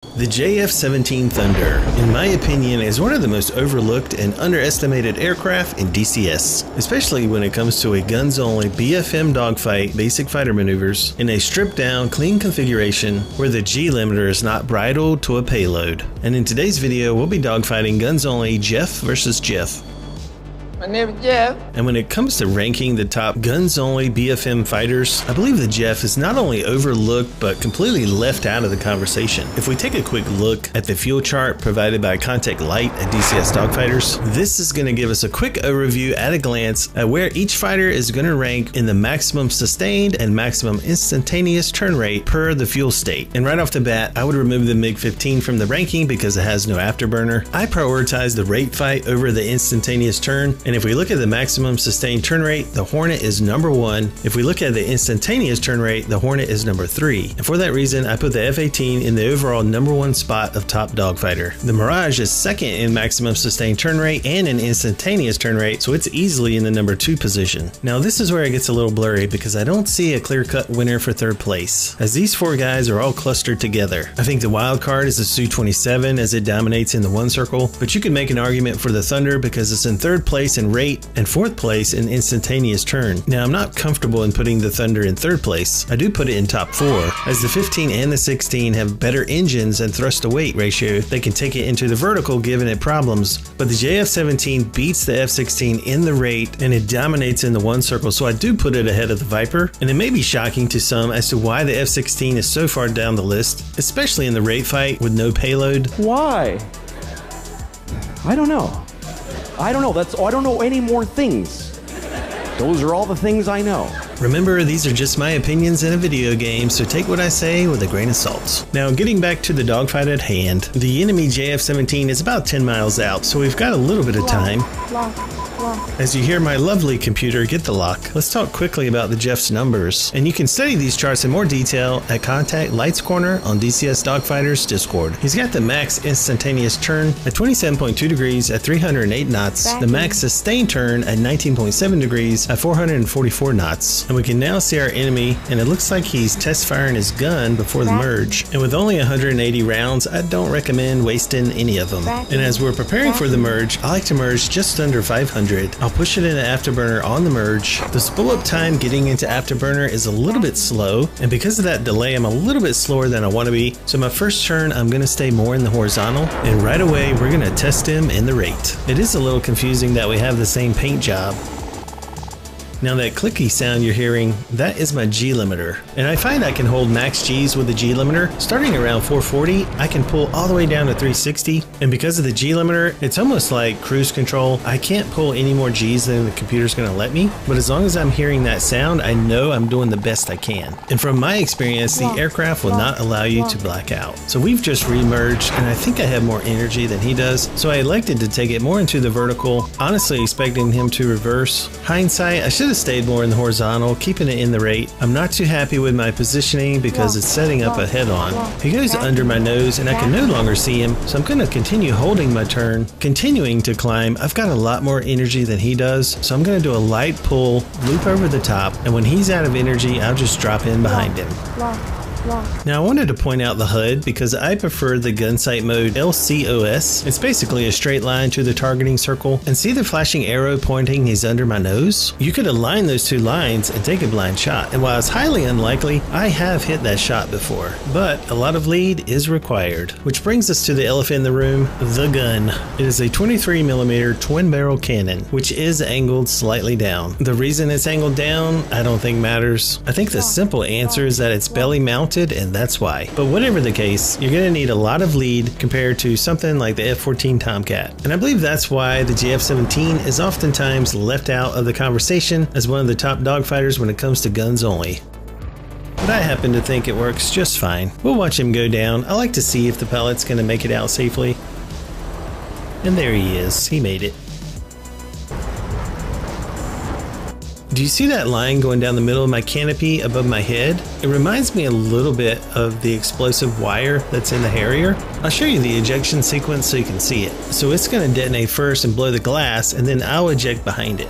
The JF-17 Thunder, in my opinion, is one of the most overlooked and underestimated aircraft in DCS, especially when it comes to a guns-only BFM dogfight basic fighter maneuvers in a stripped-down, clean configuration where the G limiter is not bridled to a payload. And in today's video, we'll be dogfighting guns-only Jeff versus Jeff. My name is Jeff. And when it comes to ranking the top guns-only BFM fighters, I believe the Jeff is not only overlooked but completely left out of the conversation. If we take a quick look at the fuel chart provided by Contact Light at DCS Dogfighters, this is going to give us a quick overview at a glance at where each fighter is going to rank in the maximum sustained and maximum instantaneous turn rate per the fuel state. And right off the bat, I would remove the MiG-15 from the ranking because it has no afterburner. I prioritize the rate fight over the instantaneous turn. And if we look at the maximum sustained turn rate, the Hornet is number 1. If we look at the instantaneous turn rate, the Hornet is number 3. And for that reason, I put the F-18 in the overall number 1 spot of top dogfighter. The Mirage is second in maximum sustained turn rate and in instantaneous turn rate, so it's easily in the number 2 position. Now this is where it gets a little blurry because I don't see a clear-cut winner for third place, as these 4 guys are all clustered together. I think the wild card is the Su-27 as it dominates in the 1 circle, but you can make an argument for the Thunder because it's in 3rd place in rate and 4th place in instantaneous turn. Now I'm not comfortable in putting the Thunder in 3rd place. I do put it in top 4, as the 15 and the 16 have better engines and thrust to weight ratio. They can take it into the vertical given it problems, but the JF-17 beats the F-16 in the rate and it dominates in the 1 circle, so I do put it ahead of the Viper. And it may be shocking to some as to why the F-16 is so far down the list, especially in the rate fight with no payload. Why? I don't know. I don't know. I don't know any more things. Those are all the things I know. Remember, these are just my opinions in a video game, so take what I say with a grain of salt. Now, getting back to the dogfight at hand, the enemy JF-17 is about 10 miles out, so we've got a little bit of time. As you hear my lovely computer get the lock, let's talk quickly about the Jeff's numbers. And you can study these charts in more detail at Contact Light's Corner on DCS Dogfighters Discord. He's got the max instantaneous turn at 27.2 degrees at 308 knots, the max sustained turn at 19.7 degrees at 444 knots. And we can now see our enemy, and it looks like he's test firing his gun before the merge. And with only 180 rounds, I don't recommend wasting any of them. And as we're preparing for the merge, I like to merge just under 500. I'll push it into afterburner on the merge. The spool up time getting into afterburner is a little bit slow, and because of that delay, I'm a little bit slower than I want to be. So my first turn, I'm going to stay more in the horizontal, and right away, we're going to test him in the rate. It is a little confusing that we have the same paint job. Now that clicky sound you're hearing, that is my G limiter. And I find I can hold max G's with the G limiter. Starting around 440, I can pull all the way down to 360. And because of the G limiter, it's almost like cruise control. I can't pull any more G's than the computer's gonna let me. But as long as I'm hearing that sound, I know I'm doing the best I can. And from my experience, the aircraft will not allow you to black out. So we've just re-merged, and I think I have more energy than he does. So I elected to take it more into the vertical, honestly expecting him to reverse. Hindsight, I should have stayed more in the horizontal, keeping it in the rate. I'm not too happy with my positioning because it's setting up a head-on. He goes under my nose and I can no longer see him, so I'm going to continue holding my turn, continuing to climb. I've got a lot more energy than he does, so I'm going to do a light pull, loop over the top, and when he's out of energy, I'll just drop in behind him. Now I wanted to point out the HUD because I prefer the gunsight mode LCOS. It's basically a straight line to the targeting circle, and see the flashing arrow pointing he's under my nose? You could align those 2 lines and take a blind shot, and while it's highly unlikely, I have hit that shot before. But a lot of lead is required. Which brings us to the elephant in the room, the gun. It is a 23mm twin barrel cannon, which is angled slightly down. The reason it's angled down, I don't think matters. I think the simple answer is that it's belly mounted, and that's why. But whatever the case, you're going to need a lot of lead compared to something like the F-14 Tomcat. And I believe that's why the JF-17 is oftentimes left out of the conversation as one of the top dogfighters when it comes to guns only. But I happen to think it works just fine. We'll watch him go down. I like to see if the pilot's going to make it out safely. And there he is. He made it. Do you see that line going down the middle of my canopy above my head? It reminds me a little bit of the explosive wire that's in the Harrier. I'll show you the ejection sequence so you can see it. So it's going to detonate first and blow the glass, and then I'll eject behind it.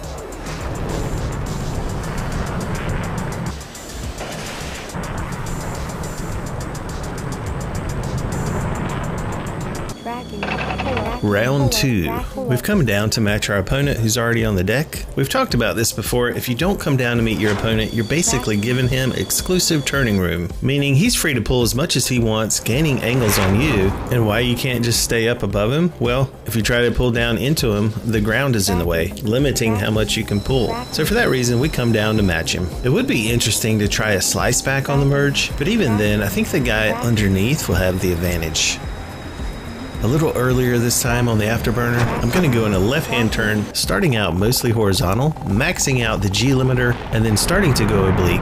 Round 2. We've come down to match our opponent who's already on the deck. We've talked about this before. If you don't come down to meet your opponent, you're basically giving him exclusive turning room, meaning he's free to pull as much as he wants, gaining angles on you. And why you can't just stay up above him? Well, if you try to pull down into him, the ground is in the way, limiting how much you can pull. So for that reason, we come down to match him. It would be interesting to try a slice back on the merge, but even then, I think the guy underneath will have the advantage. A little earlier this time on the afterburner, I'm going to go in a left-hand turn, starting out mostly horizontal, maxing out the G limiter, and then starting to go oblique.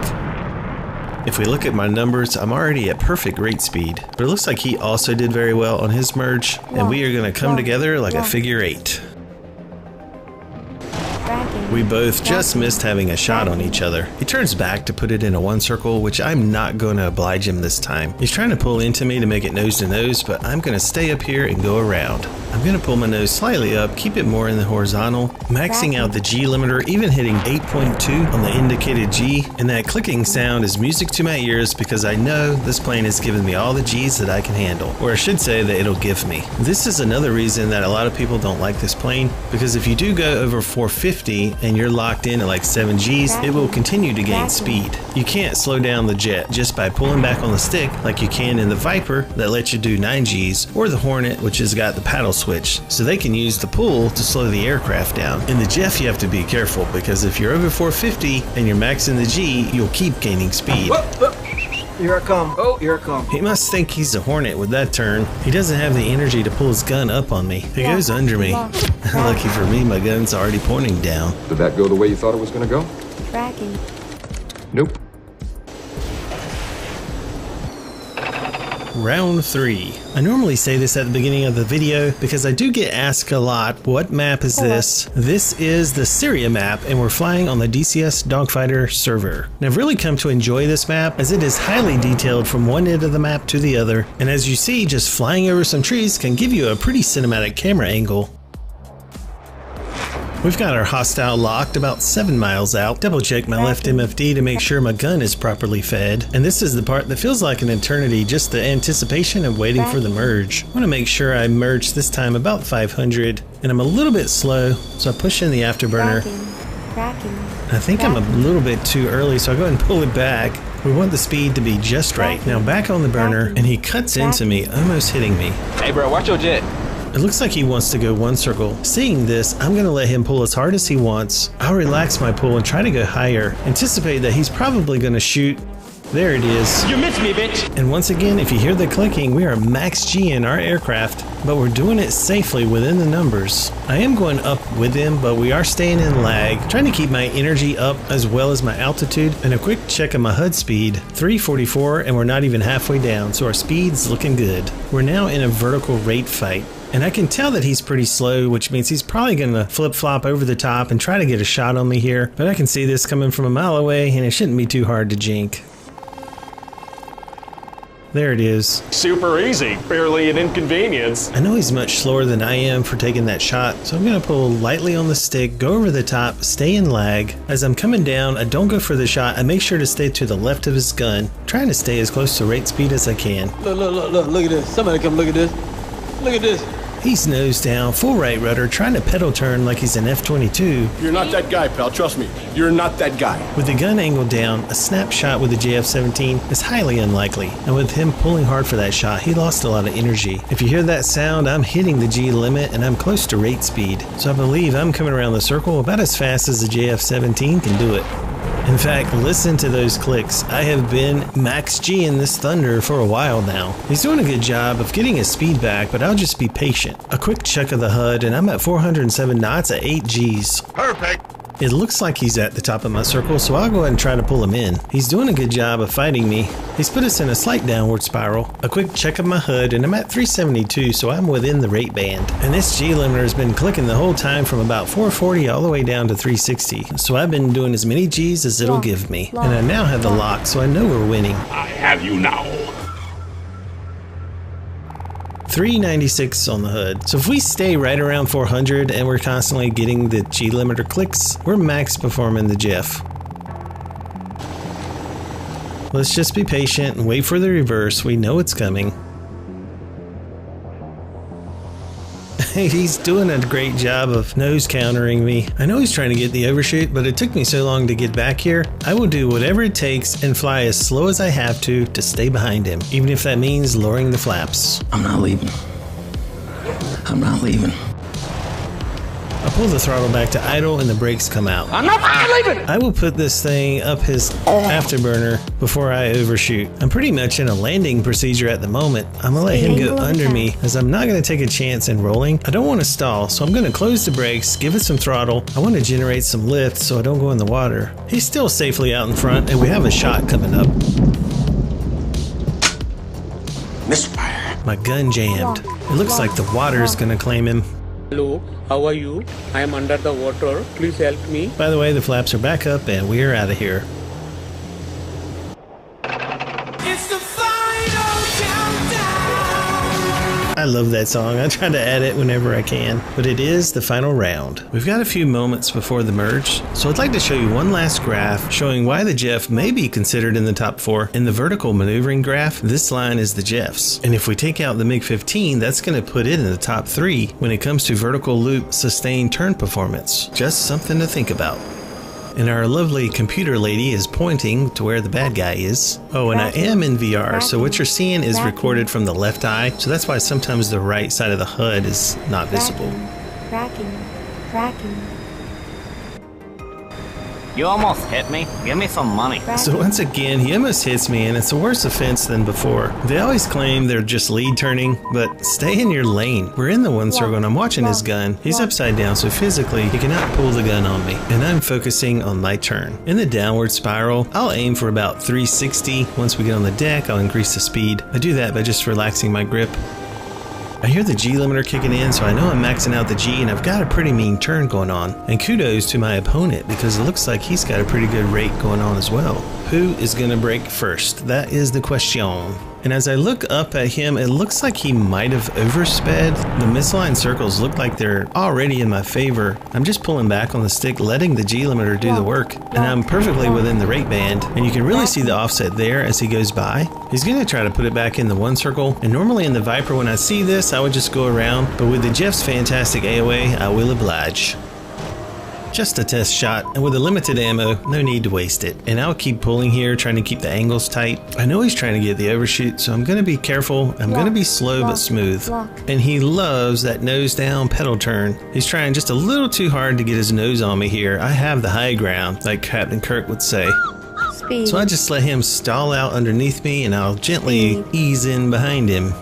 If we look at my numbers, I'm already at perfect rate speed, but it looks like he also did very well on his merge, and we are going to come together like a figure 8. We both just missed having a shot on each other. He turns back to put it in a 1 circle, which I'm not going to oblige him this time. He's trying to pull into me to make it nose to nose, but I'm going to stay up here and go around. I'm going to pull my nose slightly up, keep it more in the horizontal, maxing out the G limiter, even hitting 8.2 on the indicated G, and that clicking sound is music to my ears because I know this plane has given me all the G's that I can handle, or I should say that it'll give me. This is another reason that a lot of people don't like this plane, because if you do go over 450 and you're locked in at like 7 G's, it will continue to gain speed. You can't slow down the jet just by pulling back on the stick like you can in the Viper that lets you do 9 G's, or the Hornet which has got the paddle switch, so they can use the pull to slow the aircraft down. In the Jeff you have to be careful because if you're over 450 and you're maxing the G, you'll keep gaining speed. Here I come. Oh, here I come. He must think he's a Hornet with that turn. He doesn't have the energy to pull his gun up on me. He goes under me. Lucky for me, my gun's already pointing down. Did that go the way you thought it was going to go? Tracking. Nope. Round 3. I normally say this at the beginning of the video because I do get asked a lot, what map is this? This is the Syria map and we're flying on the DCS Dogfighter server. And I've really come to enjoy this map as it is highly detailed from one end of the map to the other. And as you see, just flying over some trees can give you a pretty cinematic camera angle. We've got our hostile locked about 7 miles out. Double check my left MFD to make sure my gun is properly fed. And this is the part that feels like an eternity, just the anticipation of waiting for the merge. I want to make sure I merge this time about 500, and I'm a little bit slow, so I push in the afterburner. I think I'm a little bit too early, so I go ahead and pull it back. We want the speed to be just right. Now back on the burner, and he cuts into me, almost hitting me. Hey bro, watch your jet. It looks like he wants to go 1 circle. Seeing this, I'm going to let him pull as hard as he wants. I'll relax my pull and try to go higher. Anticipate that he's probably going to shoot. There it is. You missed me, bitch! And once again, if you hear the clicking, we are max G in our aircraft, but we're doing it safely within the numbers. I am going up with him, but we are staying in lag, trying to keep my energy up as well as my altitude. And a quick check of my HUD speed, 344, and we're not even halfway down, so our speed's looking good. We're now in a vertical rate fight. And I can tell that he's pretty slow, which means he's probably going to flip-flop over the top and try to get a shot on me here. But I can see this coming from a mile away, and it shouldn't be too hard to jink. There it is. Super easy, barely an inconvenience. I know he's much slower than I am for taking that shot, so I'm going to pull lightly on the stick, go over the top, stay in lag. As I'm coming down, I don't go for the shot. I make sure to stay to the left of his gun, trying to stay as close to rate speed as I can. Look at this. Somebody come look at this. Look at this. He's nose down, full right rudder, trying to pedal turn like he's an F-22. You're not that guy, pal, trust me. You're not that guy. With the gun angled down, a snapshot with the JF-17 is highly unlikely, and with him pulling hard for that shot, he lost a lot of energy. If you hear that sound, I'm hitting the G limit and I'm close to rate speed, so I believe I'm coming around the circle about as fast as the JF-17 can do it. In fact, listen to those clicks. I have been max G in this Thunder for a while now. He's doing a good job of getting his speed back, but I'll just be patient. A quick check of the HUD and I'm at 407 knots at 8 Gs. Perfect. It looks like he's at the top of my circle, so I'll go ahead and try to pull him in. He's doing a good job of fighting me. He's put us in a slight downward spiral. A quick check of my HUD and I'm at 372, so I'm within the rate band. And this G limiter has been clicking the whole time from about 440 all the way down to 360. So I've been doing as many Gs as it'll give me. And I now have the lock, so I know we're winning. I have you now. 396 on the HUD. So if we stay right around 400 and we're constantly getting the G limiter clicks, we're max performing the Jeff. Let's just be patient and wait for the reverse. We know it's coming. He's doing a great job of nose countering me. I know he's trying to get the overshoot, but it took me so long to get back here. I will do whatever it takes and fly as slow as I have to stay behind him, even if that means lowering the flaps. I'm not leaving. I'm not leaving. I pull the throttle back to idle and the brakes come out. I'm not fucking leaving! I will put this thing up his afterburner before I overshoot. I'm pretty much in a landing procedure at the moment. I'm gonna let him go under me as I'm not gonna take a chance in rolling. I don't want to stall, so I'm gonna close the brakes, give it some throttle. I want to generate some lift so I don't go in the water. He's still safely out in front and we have a shot coming up. Misfire. My gun jammed. It looks like the water is gonna claim him. Hello, how are you? I am under the water. Please help me. By the way, the flaps are back up and we are out of here. It's the final countdown. I love that song. I try to add it whenever I can, but it is the final round. We've got a few moments before the merge, so I'd like to show you one last graph showing why the Jeff may be considered in the top 4. In the vertical maneuvering graph, this line is the Jeff's, and if we take out the MiG-15, that's going to put it in the top 3 when it comes to vertical loop sustained turn performance. Just something to think about. And our lovely computer lady is pointing to where the bad guy is. Oh, and I am in VR, so what you're seeing is recorded from the left eye, so that's why sometimes the right side of the HUD is not visible. Cracking. You almost hit me. Give me some money. So once again, he almost hits me, and it's a worse offense than before. They always claim they're just lead turning, but stay in your lane. We're in the one circle, and I'm watching his gun. He's upside down, so physically, he cannot pull the gun on me. And I'm focusing on my turn. In the downward spiral, I'll aim for about 360. Once we get on the deck, I'll increase the speed. I do that by just relaxing my grip. I hear the G limiter kicking in, so I know I'm maxing out the G, and I've got a pretty mean turn going on. And kudos to my opponent, because it looks like he's got a pretty good rate going on as well. Who is going to break first? That is the question. And as I look up at him, it looks like he might have oversped. The misaligned circles look like they're already in my favor. I'm just pulling back on the stick, letting the G limiter do the work. And I'm perfectly within the rate band. And you can really see the offset there as he goes by. He's going to try to put it back in the one circle. And normally in the Viper, when I see this, I would just go around. But with the Jeff's fantastic AOA, I will oblige. Just a test shot, and with the limited ammo, no need to waste it. And I'll keep pulling here, trying to keep the angles tight. I know he's trying to get the overshoot, so I'm going to be careful. I'm going to be slow but smooth. And he loves that nose down pedal turn. He's trying just a little too hard to get his nose on me here. I have the high ground, like Captain Kirk would say. So I just let him stall out underneath me, and I'll gently ease in behind him.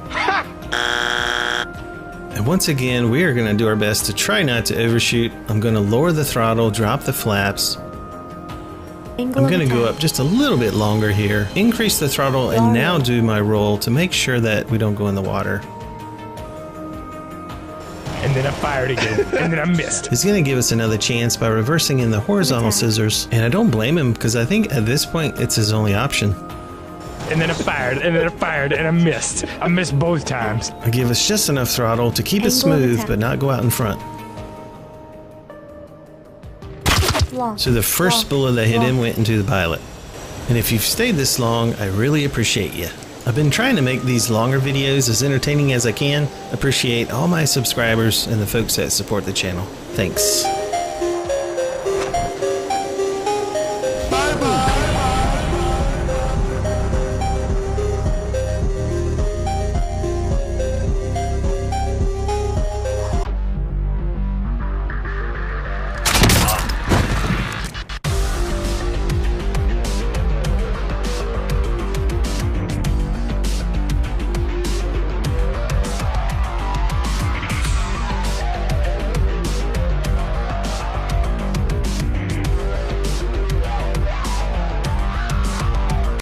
And once again, we are going to do our best to try not to overshoot. I'm going to lower the throttle, drop the flaps. I'm going to go up just a little bit longer here, increase the throttle, and now do my roll to make sure that we don't go in the water. And then I fired again, and then I missed. He's going to give us another chance by reversing in the horizontal scissors, and I don't blame him because I think at this point it's his only option. And then I fired, and then I fired, and I missed. I missed both times. I give us just enough throttle to keep it smooth, but not go out in front. So the first bullet that hit him went into the pilot. And if you've stayed this long, I really appreciate you. I've been trying to make these longer videos as entertaining as I can. Appreciate all my subscribers and the folks that support the channel. Thanks.